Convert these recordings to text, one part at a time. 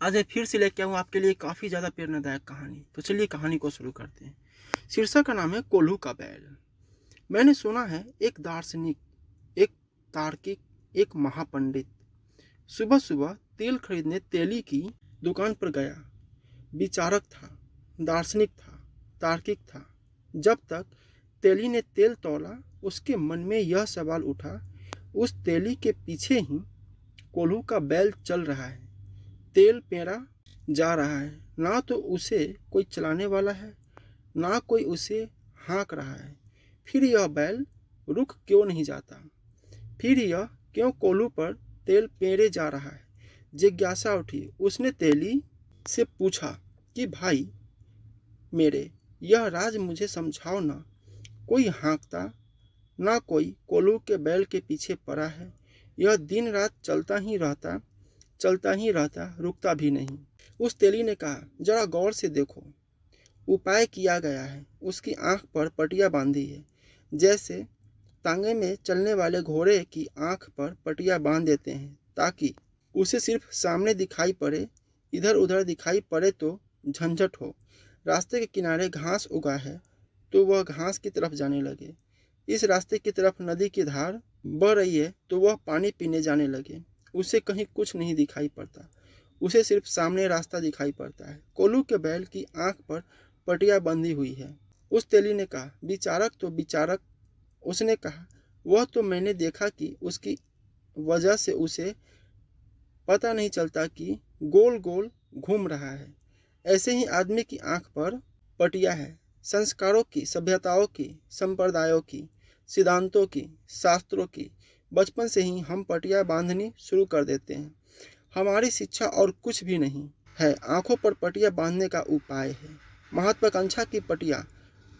आज मैं फिर से लेके आऊँ आपके लिए काफ़ी ज़्यादा प्रेरणादायक कहानी। तो चलिए कहानी को शुरू करते हैं। शीर्षक का नाम है कोल्हू का बैल। मैंने सुना है एक दार्शनिक, एक तार्किक, एक महापंडित सुबह-सुबह तेल खरीदने तेली की दुकान पर गया। विचारक था, दार्शनिक था, तार्किक था। जब तक तेली ने तेल तौला, उसके मन में यह सवाल उठा, उस तेली के पीछे ही कोल्हू का बैल चल रहा है। तेल पेरा जा रहा है, ना तो उसे कोई चलाने वाला है, ना कोई उसे हाँक रहा है। फिर यह बैल रुक क्यों नहीं जाता? फिर यह क्यों कोल्हू पर तेल पेरे जा रहा है? जिज्ञासा उठी। उसने तेली से पूछा कि भाई मेरे, यह राज मुझे समझाओ ना। कोई हाँकता, ना कोई कोल्हू के बैल के पीछे पड़ा है। यह दिन रात चलता ही रहता, रुकता भी नहीं। उस तेली ने कहा, जरा गौर से देखो। उपाय किया गया है। उसकी आंख पर पटिया बांधी है, जैसे तांगे में चलने वाले घोड़े की आंख पर पटिया बांध देते हैं ताकि उसे सिर्फ सामने दिखाई पड़े, इधर उधर दिखाई पड़े तो झंझट हो। रास्ते के किनारे घास उगा है तो वह घास की तरफ जाने लगे। इस रास्ते की तरफ नदी की धार बह रही है तो वह पानी पीने जाने लगे। उसे कहीं कुछ नहीं दिखाई पड़ता, उसे सिर्फ सामने रास्ता दिखाई पड़ता है। कोल्हू के बैल की आंख पर पटिया बंधी हुई है। उस तेली ने कहा, विचारक तो विचारक। उसने कहा, वह तो मैंने देखा कि उसकी वजह से उसे पता नहीं चलता कि गोल गोल घूम रहा है। ऐसे ही आदमी की आंख पर पटिया है, संस्कारों की, सभ्यताओं की, संप्रदायों की, सिद्धांतों की, शास्त्रों की। बचपन से ही हम पटिया बांधनी शुरू कर देते हैं। हमारी शिक्षा और कुछ भी नहीं है, आंखों पर पटिया बांधने का उपाय है। महत्वाकांक्षा की पटिया,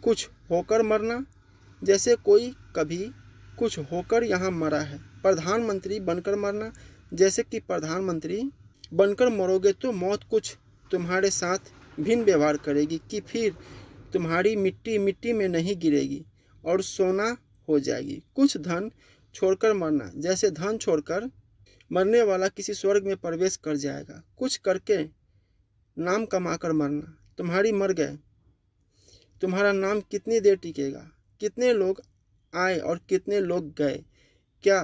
कुछ होकर मरना, जैसे कोई कभी कुछ होकर यहाँ मरा है। प्रधानमंत्री बनकर मरना, जैसे कि प्रधानमंत्री बनकर मरोगे तो मौत कुछ तुम्हारे साथ भिन्न व्यवहार करेगी कि फिर तुम्हारी मिट्टी मिट्टी में नहीं गिरेगी और सोना हो जाएगी। कुछ धन छोड़कर मरना, जैसे धन छोड़कर मरने वाला किसी स्वर्ग में प्रवेश कर जाएगा। कुछ करके नाम कमाकर मरना, तुम्हारी मर गए, तुम्हारा नाम कितनी देर टिकेगा? कितने लोग आए और कितने लोग गए? क्या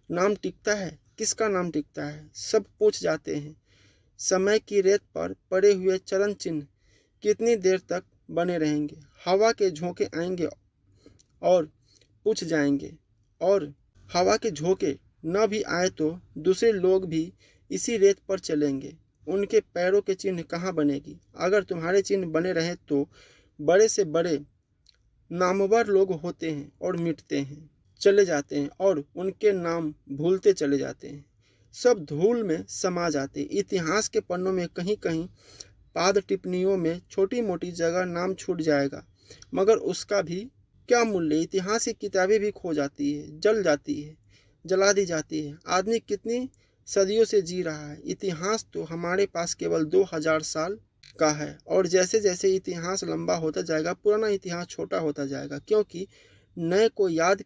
नाम टिकता है? किसका नाम टिकता है? सब पूछ जाते हैं। समय की रेत पर पड़े हुए चरण चिन्ह कितनी देर तक बने रहेंगे? हवा के झोंके आएंगे और पूछ जाएंगे, और हवा के झोंके न भी आए तो दूसरे लोग भी इसी रेत पर चलेंगे। उनके पैरों के चिन्ह कहाँ बनेगी? अगर तुम्हारे चिन्ह बने रहे तो बड़े से बड़े नामवर लोग होते हैं और मिटते हैं, चले जाते हैं, और उनके नाम भूलते चले जाते हैं। सब धूल में समा जाते। इतिहास के पन्नों में कहीं कहीं पाद टिप्पणियों में छोटी मोटी जगह नाम छूट जाएगा, मगर उसका भी क्या मूल्य? इतिहास की किताबें भी खो जाती है, जल जाती है, जला दी जाती है। आदमी कितनी सदियों से जी रहा है। इतिहास तो हमारे पास केवल 2000 साल का है, और जैसे जैसे इतिहास लंबा होता जाएगा पुराना इतिहास छोटा होता जाएगा, क्योंकि नए को याद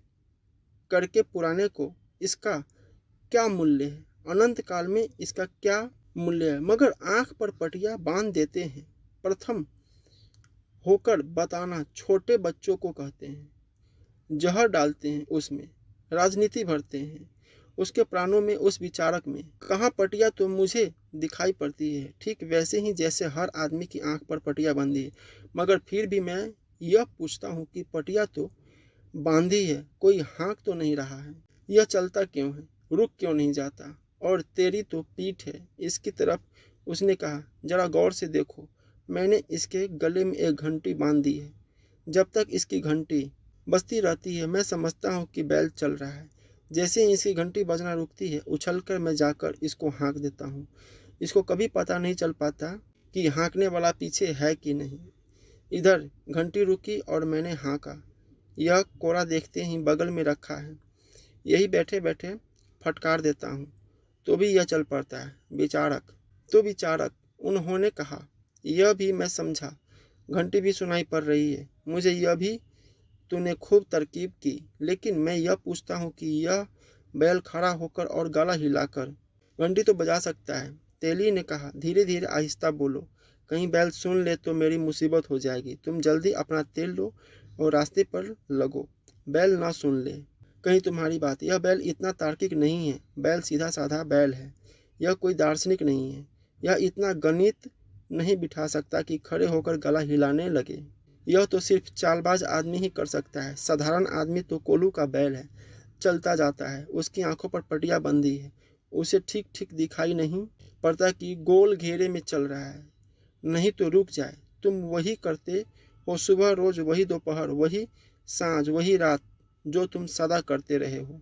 करके पुराने को इसका क्या मूल्य है? अनंत काल में इसका क्या मूल्य है? मगर आंख पर पटिया बांध देते हैं। प्रथम होकर बताना छोटे बच्चों को कहते हैं, जहर डालते हैं, उसमें राजनीति भरते हैं, उसके प्राणों में, उस विचारक में। कहाँ पटिया तो मुझे दिखाई पड़ती है, ठीक वैसे ही जैसे हर आदमी की आंख पर पटिया बंधी है। मगर फिर भी मैं यह पूछता हूँ कि पटिया तो बांधी है, कोई हाँक तो नहीं रहा है। यह चलता क्यों है? रुक क्यों नहीं जाता? और तेरी तो पीठ है इसकी तरफ। उसने कहा, जरा गौर से देखो। मैंने इसके गले में एक घंटी बांध दी है। जब तक इसकी घंटी बजती रहती है मैं समझता हूँ कि बैल चल रहा है। जैसे ही इसकी घंटी बजना रुकती है, उछलकर मैं जाकर इसको हाँक देता हूँ। इसको कभी पता नहीं चल पाता कि हाँकने वाला पीछे है कि नहीं। इधर घंटी रुकी और मैंने हाँका। यह कोड़ा देखते ही बगल में रखा है, यही बैठे बैठे फटकार देता हूँ तो भी यह चल पड़ता है। विचारक तो विचारक, उन्होंने कहा। यह भी मैं समझा, घंटी भी सुनाई पड़ रही है मुझे, यह भी तूने खूब तरकीब की। लेकिन मैं यह पूछता हूँ कि यह बैल खड़ा होकर और गला हिलाकर घंटी तो बजा सकता है, तेली ने कहा, धीरे धीरे आहिस्ता बोलो, कहीं बैल सुन ले तो मेरी मुसीबत हो जाएगी। तुम जल्दी अपना तेल लो और रास्ते पर लगो। बैल ना सुन ले कहीं तुम्हारी बात। यह बैल इतना तार्किक नहीं है। बैल सीधा साधा बैल है। यह कोई दार्शनिक नहीं है। यह इतना गणित नहीं बिठा सकता कि खड़े होकर गला हिलाने लगे। यह तो सिर्फ चालबाज आदमी ही कर सकता है। साधारण आदमी तो कोल्हू का बैल है, चलता जाता है, उसकी आंखों पर पटिया बंधी है, उसे ठीक ठीक दिखाई नहीं पड़ता कि गोल घेरे में चल रहा है, नहीं तो रुक जाए। तुम वही करते हो, सुबह रोज वही, दोपहर वही, सांझ वही, रात जो तुम सदा करते रहे हो।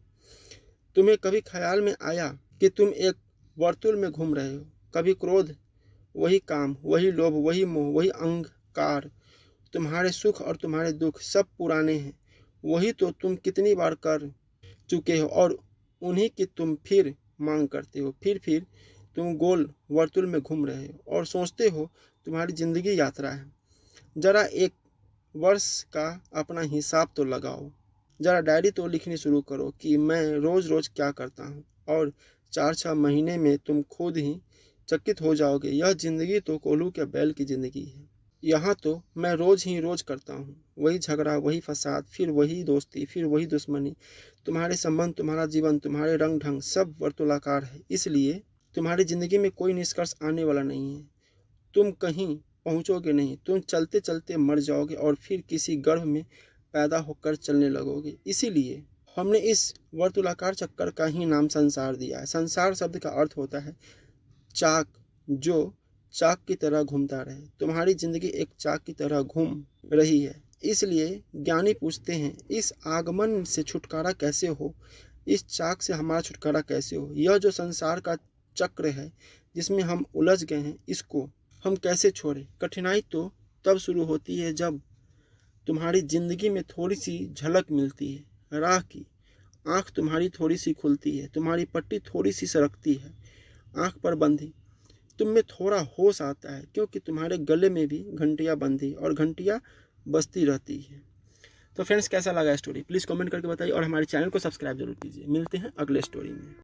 तुम्हें कभी ख्याल में आया कि तुम एक वर्तुल में घूम रहे हो? कभी क्रोध, वही काम, वही लोभ, वही मोह, वही अहंकार, तुम्हारे सुख और तुम्हारे दुख सब पुराने हैं। वही तो तुम कितनी बार कर चुके हो और उन्हीं की तुम फिर मांग करते हो। फिर तुम गोल वर्तुल में घूम रहे हो और सोचते हो तुम्हारी जिंदगी यात्रा है। जरा एक वर्ष का अपना हिसाब तो लगाओ। जरा डायरी तो लिखनी शुरू करो कि मैं रोज रोज क्या करता हूँ, और 4-6 महीने में तुम खुद ही चकित हो जाओगे। यह जिंदगी तो कोल्हू के बैल की जिंदगी है। यहाँ तो मैं रोज ही रोज करता हूँ, वही झगड़ा, वही फसाद, फिर वही दोस्ती, फिर वही दुश्मनी। तुम्हारे संबंध, तुम्हारा जीवन, तुम्हारे रंग ढंग सब वर्तुलाकार है। इसलिए तुम्हारी जिंदगी में कोई निष्कर्ष आने वाला नहीं है। तुम कहीं पहुंचोगे नहीं। तुम चलते चलते मर जाओगे और फिर किसी गर्भ में पैदा होकर चलने लगोगे। इसीलिए हमने इस वर्तुलाकार चक्कर का ही नाम संसार दिया है। संसार शब्द का अर्थ होता है चाक, जो चाक की तरह घूमता रहे। तुम्हारी जिंदगी एक चाक की तरह घूम रही है। इसलिए ज्ञानी पूछते हैं, इस आगमन से छुटकारा कैसे हो? इस चाक से हमारा छुटकारा कैसे हो? यह जो संसार का चक्र है जिसमें हम उलझ गए हैं, इसको हम कैसे छोड़ें? कठिनाई तो तब शुरू होती है जब तुम्हारी जिंदगी में थोड़ी सी झलक मिलती है राह की। आंख तुम्हारी थोड़ी सी खुलती है, तुम्हारी पट्टी थोड़ी सी सरकती है, आंख पर बंधी। तुम में थोड़ा होश आता है, क्योंकि तुम्हारे गले में भी घंटियां बंधी और घंटियां बजती रहती है। तो फ्रेंड्स, कैसा लगा स्टोरी प्लीज़ कमेंट करके बताइए और हमारे चैनल को सब्सक्राइब जरूर कीजिए। मिलते हैं अगले स्टोरी में।